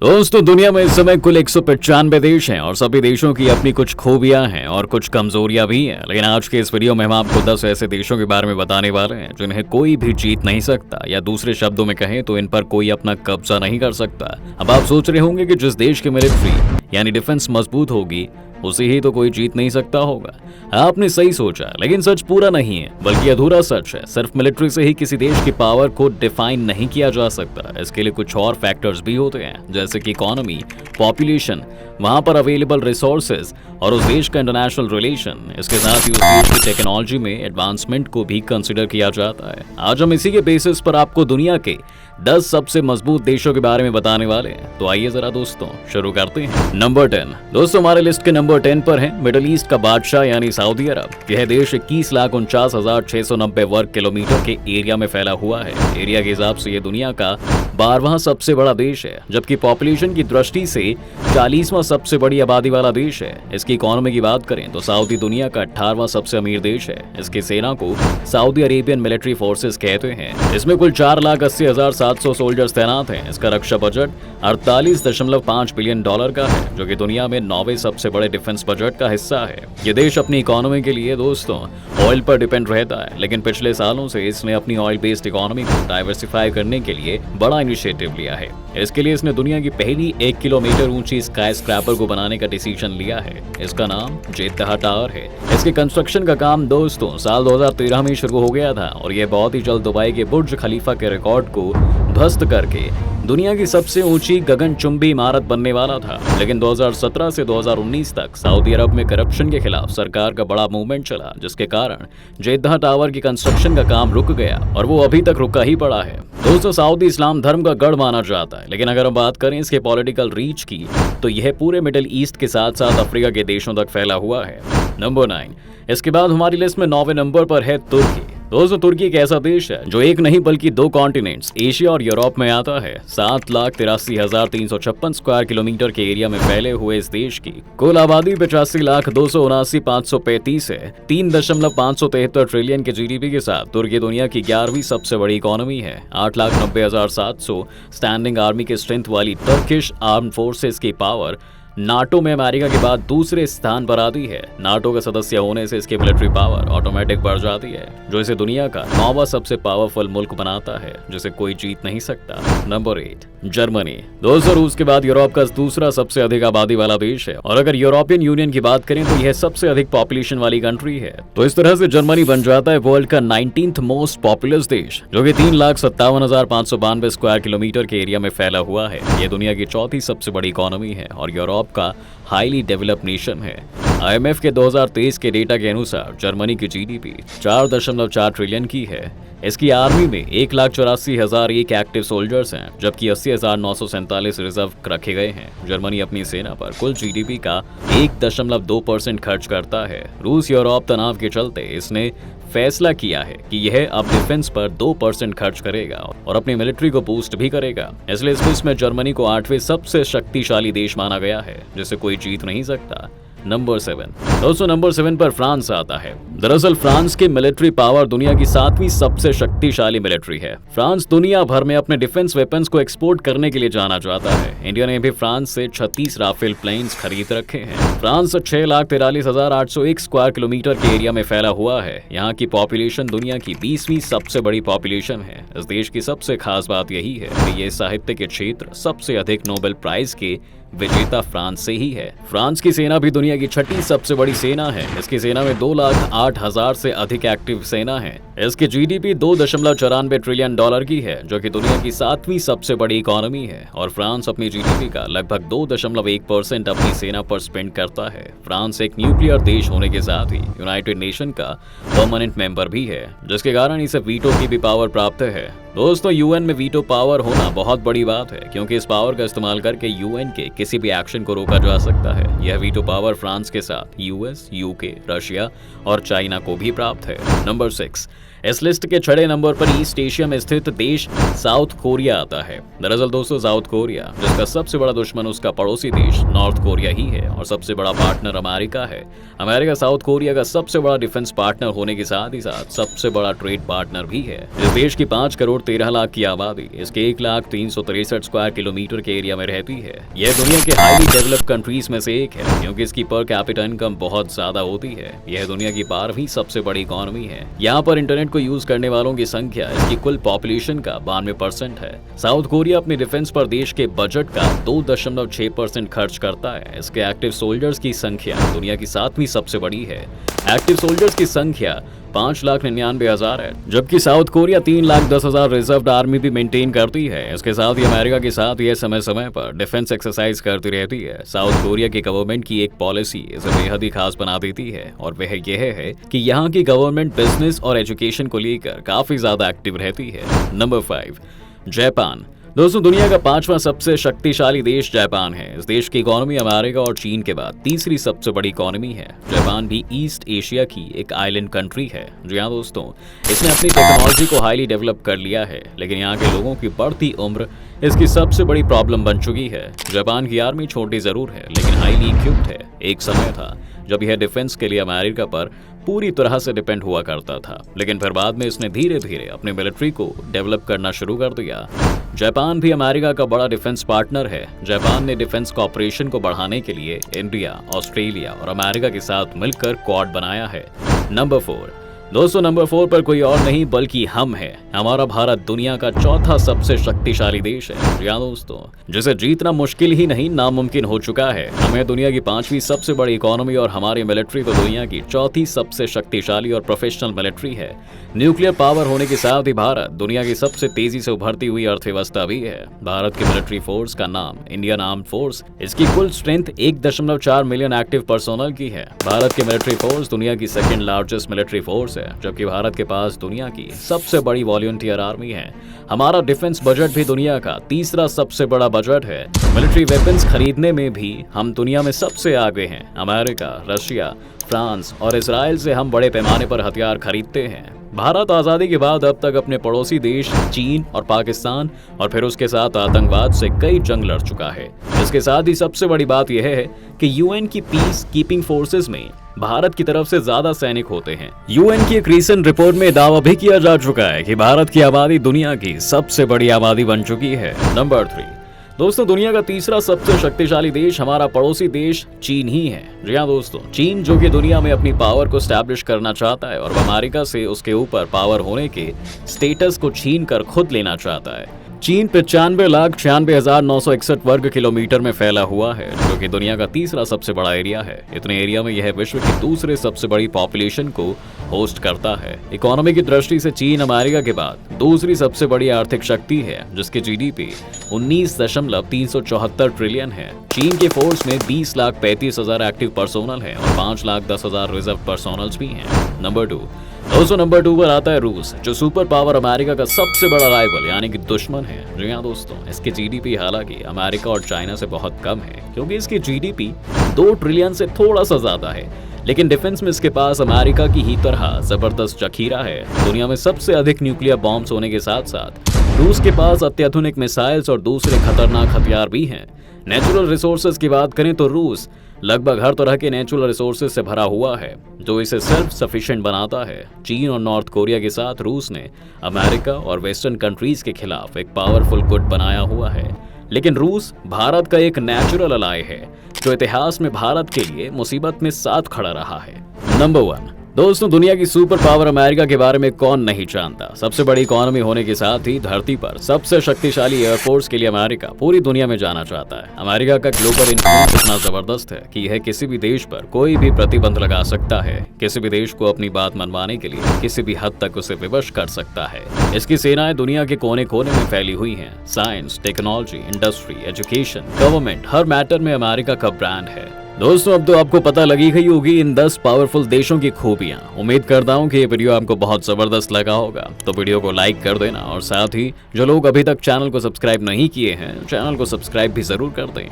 दोस्तों दुनिया में इस समय कुल 195 देश हैं और सभी देशों की अपनी कुछ खूबियां हैं और कुछ कमजोरियां भी हैं। लेकिन आज के इस वीडियो में हम आपको 10 ऐसे देशों के बारे में बताने वाले हैं जिन्हें कोई भी जीत नहीं सकता, या दूसरे शब्दों में कहें तो इन पर कोई अपना कब्जा नहीं कर सकता। अब आप सोच रहे होंगे कि जिस देश की मिलिट्री यानी डिफेंस मजबूत होगी उसे ही तो कोई जीत नहीं सकता होगा। आपने सही सोचा, लेकिन सच पूरा नहीं है बल्कि अधूरा सच है। सिर्फ मिलिट्री से ही किसी देश की पावर को डिफाइन नहीं किया जा सकता। इसके लिए कुछ और फैक्टर्स भी होते हैं, जैसे कि इकोनॉमी, पॉपुलेशन, वहां पर अवेलेबल रिसोर्सेज और उस देश का इंटरनेशनल रिलेशन। इसके साथ ही उस देश की टेक्नोलॉजी में एडवांसमेंट को भी कंसिडर किया जाता है। आज हम इसी के बेसिस पर आपको दुनिया के 10 सबसे मजबूत देशों के बारे में बताने वाले हैं। तो आइए जरा दोस्तों शुरू करते हैं। नंबर 10 दोस्तों, हमारे लिस्ट के नंबर 10 पर है मिडिल ईस्ट का बादशाह यानी सऊदी अरब। यह देश 21,49,690 वर्ग किलोमीटर के एरिया में फैला हुआ है। एरिया के हिसाब से यह दुनिया का 12वां सबसे बड़ा देश है, जबकि पॉपुलेशन की दृष्टि से 40वां सबसे बड़ी आबादी वाला देश है। इसकी इकोनॉमी की बात करें तो सऊदी दुनिया का 18वां सबसे अमीर देश है। इसकी सेना को सऊदी अरेबियन मिलिट्री फोर्सेस कहते हैं। इसमें कुल 4,80,700 सोल्जर्स तैनात हैं। इसका रक्षा बजट 48.5 बिलियन डॉलर का है, जो कि दुनिया में 9वें सबसे बड़े डिफेंस बजट का हिस्सा है। ये देश अपनी इकोनॉमी के लिए दोस्तों ऑयल पर डिपेंड रहता है, लेकिन पिछले सालों से इसने अपनी ऑयल बेस्ड इकोनॉमी को डाइवर्सिफाई करने के लिए बड़ा इनिशिएटिव लिया है। इसके लिए इसने दुनिया की पहली 1 किलोमीटर ऊंची स्काई स्क्रैपर को बनाने का डिसीजन लिया है। इसका नाम जेद्दाह टावर है। इसके कंस्ट्रक्शन का काम दोस्तों साल 2013 में शुरू हो गया था और यह बहुत ही जल्द दुबई के बुर्ज खलीफा के रिकॉर्ड को ध्वस्त करके दुनिया की सबसे ऊंची गगनचुंबी इमारत बनने वाला था। लेकिन 2017 से 2019 तक सऊदी अरब में करप्शन के खिलाफ सरकार का बड़ा मूवमेंट चला, जिसके कारण जेद्दाह टावर की कंस्ट्रक्शन का काम रुक गया और वो अभी तक रुका ही पड़ा है। दोस्तों सऊदी इस्लाम धर्म का गढ़ माना जाता है, लेकिन अगर हम बात करें इसके पॉलिटिकल रीच की तो यह पूरे मिडिल ईस्ट के साथ साथ अफ्रीका के देशों तक फैला हुआ है। नंबर 9 इसके बाद हमारी लिस्ट में 9वें नंबर पर है तुर्की। दोस्तों तुर्की एक ऐसा देश है जो एक नहीं बल्कि 2 कॉन्टिनेंट्स एशिया और यूरोप में आता है। 7,83,356 स्क्वायर किलोमीटर के एरिया में फैले हुए इस देश की कुल आबादी 85,279,535 है। 3.573 ट्रिलियन के जीडीपी के साथ तुर्की दुनिया की 11वीं सबसे बड़ी इकोनॉमी है। 8,90,700 स्टैंडिंग आर्मी के स्ट्रेंथ वाली टर्किश आर्म फोर्सेस की पावर नाटो में अमेरिका के बाद दूसरे स्थान पर आती है। नाटो का सदस्य होने से इसकी मिलिट्री पावर ऑटोमेटिक बढ़ जाती है, जो इसे दुनिया का 9वां सबसे पावरफुल मुल्क बनाता है, जिसे कोई जीत नहीं सकता। Number 8 Germany. दोस्तों रूस के बाद यूरोप का दूसरा सबसे अधिक आबादी वाला देश है, और अगर यूरोपियन यूनियन की बात करें तो यह सबसे अधिक पॉपुलेशन वाली कंट्री है। तो इस तरह से जर्मनी बन जाता है वर्ल्ड का 19th मोस्ट पॉपुलस देश, जो कि 3,57,592 स्क्वायर किलोमीटर के एरिया में फैला हुआ है। यह दुनिया की 4थी सबसे बड़ी इकोनॉमी है और यूरोप का हाईली डेवलप्ड नेशन है। IMF के 2023 के डेटा के अनुसार जर्मनी की जीडीपी 4.4 ट्रिलियन की है। इसकी आर्मी में 1,84,001 एक्टिव सोल्जर्स हैं, जबकि 80,947 रिजर्व रखे गए हैं। जर्मनी अपनी सेना पर कुल जीडीपी का 1.2% खर्च करता है। रूस यूरोप तनाव के चलते इसने फैसला किया है कि यह अब डिफेंस पर 2% खर्च करेगा और अपनी मिलिट्री को बूस्ट भी करेगा। इसलिए इस लिस्ट में जर्मनी को 8वें सबसे शक्तिशाली देश माना गया है, जिसे कोई जीत नहीं सकता। नंबर 7 दोस्तों नंबर 7 पर फ्रांस आता है। दरअसल फ्रांस की मिलिट्री पावर दुनिया की 7वीं सबसे शक्तिशाली मिलिट्री है। फ्रांस दुनिया भर में अपने डिफेंस वेपन्स को एक्सपोर्ट करने के लिए जाना जाता है। इंडिया ने भी फ्रांस से 36 राफेल प्लेन्स खरीद रखे हैं। फ्रांस 6,43,801 स्क्वायर किलोमीटर के एरिया में फैला हुआ है। यहाँ की पॉपुलेशन दुनिया की 20वीं सबसे बड़ी पॉपुलेशन है। इस देश की सबसे खास बात यही है कि ये साहित्य के क्षेत्र सबसे अधिक नोबेल प्राइज के विजेता फ्रांस से ही है। फ्रांस की सेना भी दुनिया की 6ठी सबसे बड़ी सेना है। इसकी सेना में 2,08,000 से अधिक एक्टिव सेना है। इसकी जीडीपी 2.94 ट्रिलियन डॉलर की है, जो कि दुनिया की 7वीं सबसे बड़ी इकोनॉमी है। और फ्रांस अपनी जीडीपी का लगभग 2.1% अपनी सेना पर स्पेंड करता है। फ्रांस एक न्यूक्लियर देश होने के साथ ही यूनाइटेड नेशन का परमानेंट मेंबर भी है, जिसके कारण इसे वीटो की भी पावर प्राप्त है। दोस्तों यूएन में वीटो पावर होना बहुत बड़ी बात है, क्योंकि इस पावर का इस्तेमाल करके यूएन के किसी भी एक्शन को रोका जा सकता है। यह वीटो पावर फ्रांस के साथ यूएस, यूके, रशिया और चाइना को भी प्राप्त है। नंबर 6 इस लिस्ट के 6 नंबर पर ईस्ट एशिया में स्थित देश साउथ कोरिया आता है। दरअसल दोस्तों साउथ कोरिया, जिसका सबसे बड़ा दुश्मन उसका पड़ोसी देश नॉर्थ कोरिया ही है और सबसे बड़ा पार्टनर अमेरिका है। अमेरिका साउथ कोरिया का सबसे बड़ा डिफेंस पार्टनर होने के साथ ही साथ सबसे बड़ा ट्रेड पार्टनर भी है। इस देश की 5 करोड़ 13 लाख की आबादी इसके 1,363 स्क्वायर किलोमीटर के एरिया में रहती है। यह दुनिया के हाईली डेवलप्ड कंट्रीज में से एक है क्योंकि इसकी पर कैपिटा इनकम बहुत ज्यादा होती है। यह दुनिया की 12वीं सबसे बड़ी इकोनॉमी है। यहाँ पर इंटरनेट को यूज करने वालों की संख्या इसकी कुल पॉपुलेशन का 92% है। साउथ कोरिया अपने डिफेंस पर देश के बजट का 2.6% खर्च करता है। इसके एक्टिव सोल्जर्स की संख्या दुनिया की 7वीं सबसे बड़ी है। एक्टिव सोल्जर्स की संख्या 5,99,000 है, जबकि साउथ कोरिया 3,10,000 रिजर्व आर्मी भी मेंटेन करती है। इसके साथ ही अमेरिका के साथ यह समय समय पर डिफेंस एक्सरसाइज करती रहती है। साउथ कोरिया की गवर्नमेंट की एक पॉलिसी इसे बेहद ही खास बना देती है और वह यह है कि यहाँ की गवर्नमेंट बिजनेस और एजुकेशन को लेकर काफी ज्यादा एक्टिव रहती है। Number 5, Japan. दोस्तों दुनिया का 5वां सबसे शक्तिशाली देश जापान है। इस देश की इकोनॉमी अमेरिका और चीन के बाद तीसरी सबसे बड़ी इकोनॉमी है। जापान भी ईस्ट एशिया की एक आइलैंड कंट्री है। जी हाँ दोस्तों, इसने अपनी टेक्नोलॉजी को हाईली डेवलप कर लिया है, लेकिन यहाँ के लोगों की बढ़ती उम्र इसकी सबसे बड़ी प्रॉब्लम बन चुकी है। जापान की आर्मी छोटी जरूर है लेकिन हाईली इक्विप्ड है। एक समय था जब यह डिफेंस के लिए अमेरिका पर पूरी तरह से डिपेंड हुआ करता था, लेकिन फिर बाद में इसने धीरे धीरे अपनी मिलिट्री को डेवलप करना शुरू कर दिया। जापान भी अमेरिका का बड़ा डिफेंस पार्टनर है। जापान ने डिफेंस कॉपरेशन को बढ़ाने के लिए इंडिया, ऑस्ट्रेलिया और अमेरिका के साथ मिलकर क्वाड बनाया है। नंबर 4, दोस्तों नंबर 4 पर कोई और नहीं बल्कि हम है। हमारा भारत दुनिया का 4था सबसे शक्तिशाली देश है। जी हाँ दोस्तों, जिसे जीतना मुश्किल ही नहीं नामुमकिन हो चुका है। हमें दुनिया की 5वीं सबसे बड़ी इकोनॉमी और हमारी मिलिट्री तो दुनिया की 4थी सबसे शक्तिशाली और प्रोफेशनल मिलिट्री है। न्यूक्लियर पावर होने के साथ ही भारत दुनिया की सबसे तेजी से उभरती हुई अर्थव्यवस्था भी है। भारत की मिलिट्री फोर्स का नाम इंडियन आर्म्ड फोर्स। इसकी कुल स्ट्रेंथ 1.4 मिलियन एक्टिव पर्सोनल की है। भारत की मिलिट्री फोर्स दुनिया की सेकेंड लार्जेस्ट मिलिट्री फोर्स है, जबकि भारत के पास दुनिया की सबसे बड़ी वॉलंटियर आर्मी है। हमारा डिफेंस बजट भी दुनिया का तीसरा सबसे बड़ा बजट है। मिलिट्री वेपन्स खरीदने में भी हम दुनिया में सबसे आगे हैं। अमेरिका, रशिया, फ्रांस और इसराइल से हम बड़े पैमाने पर हथियार खरीदते हैं। भारत आजादी के बाद अब तक अपने पड़ोसी देश चीन और पाकिस्तान और फिर उसके साथ आतंकवाद से कई जंग लड़ चुका है। इसके साथ ही सबसे बड़ी बात यह है कि यूएन की पीस कीपिंग फोर्सेस में भारत की तरफ से ज्यादा सैनिक होते हैं। यूएन की एक रीसेंट रिपोर्ट में दावा भी किया जा चुका है कि भारत की आबादी दुनिया की सबसे बड़ी आबादी बन चुकी है। नंबर 3, दोस्तों दुनिया का तीसरा सबसे शक्तिशाली देश हमारा पड़ोसी देश चीन ही है। जी हाँ दोस्तों, चीन जो कि दुनिया में अपनी पावर को स्टैब्लिश करना चाहता है और अमेरिका से उसके ऊपर पावर होने के स्टेटस को छीन कर खुद लेना चाहता है। चीन 95,96,961 वर्ग किलोमीटर में फैला हुआ है, जो कि दुनिया का तीसरा सबसे बड़ा एरिया है। इतने एरिया में यह विश्व की दूसरे सबसे बड़ी पॉपुलेशन को होस्ट करता है। इकोनॉमी की दृष्टि से चीन अमेरिका के बाद दूसरी सबसे बड़ी आर्थिक शक्ति है, जिसकी जीडीपी 19.374 ट्रिलियन है। चीन के फोर्स में 20,35,000 एक्टिव पर्सोनल है और 5,10,000 रिजर्व पर्सोनल्स भी हैं। नंबर 2, दोस्तों नंबर 2 पर आता है रूस, जो सुपर पावर अमेरिका का सबसे बड़ा राइवल यानी कि दुश्मन है। जी हाँ दोस्तों, इसकी जीडीपी हालांकि अमेरिका और चाइना से बहुत कम है, क्योंकि इसकी जीडीपी 2 ट्रिलियन से थोड़ा सा ज्यादा है, लेकिन डिफेंस में इसके पास अमेरिका की ही तरह जबरदस्त जखीरा है। दुनिया में सबसे अधिक न्यूक्लियर बॉम्ब्स होने के साथ साथ रूस के पास अत्याधुनिक मिसाइल्स और दूसरे खतरनाक हथियार भी हैं। नेचुरल रिसोर्सेज की बात करें तो रूस लगभग हर तरह के नेचुरल रिसोर्सेज से भरा हुआ है, जो इसे सेल्फ सफिशिएंट बनाता है। चीन और नॉर्थ कोरिया के साथ रूस ने अमेरिका और वेस्टर्न कंट्रीज के खिलाफ एक पावरफुल गुट बनाया हुआ है। लेकिन रूस भारत का एक नेचुरल अलाय है, जो इतिहास में भारत के लिए मुसीबत में साथ खड़ा रहा है। नंबर 1, दोस्तों दुनिया की सुपर पावर अमेरिका के बारे में कौन नहीं जानता। सबसे बड़ी इकोनॉमी होने के साथ ही धरती पर सबसे शक्तिशाली एयरफोर्स के लिए अमेरिका पूरी दुनिया में जाना चाहता है। अमेरिका का ग्लोबल इन्फ्लुएंस इतना जबरदस्त है कि यह किसी भी देश पर कोई भी प्रतिबंध लगा सकता है, किसी भी देश को अपनी बात मनवाने के लिए किसी भी हद तक उसे विवश कर सकता है। इसकी सेनाएं दुनिया के कोने कोने में फैली हुई हैं। Science, technology, industry, education, government, हर मैटर में अमेरिका का ब्रांड है। दोस्तों अब तो आपको पता लगी गई होगी इन 10 पावरफुल देशों की खूबियां। उम्मीद करता हूं कि ये वीडियो आपको बहुत जबरदस्त लगा होगा, तो वीडियो को लाइक कर देना और साथ ही जो लोग अभी तक चैनल को सब्सक्राइब नहीं किए हैं, चैनल को सब्सक्राइब भी जरूर कर दें।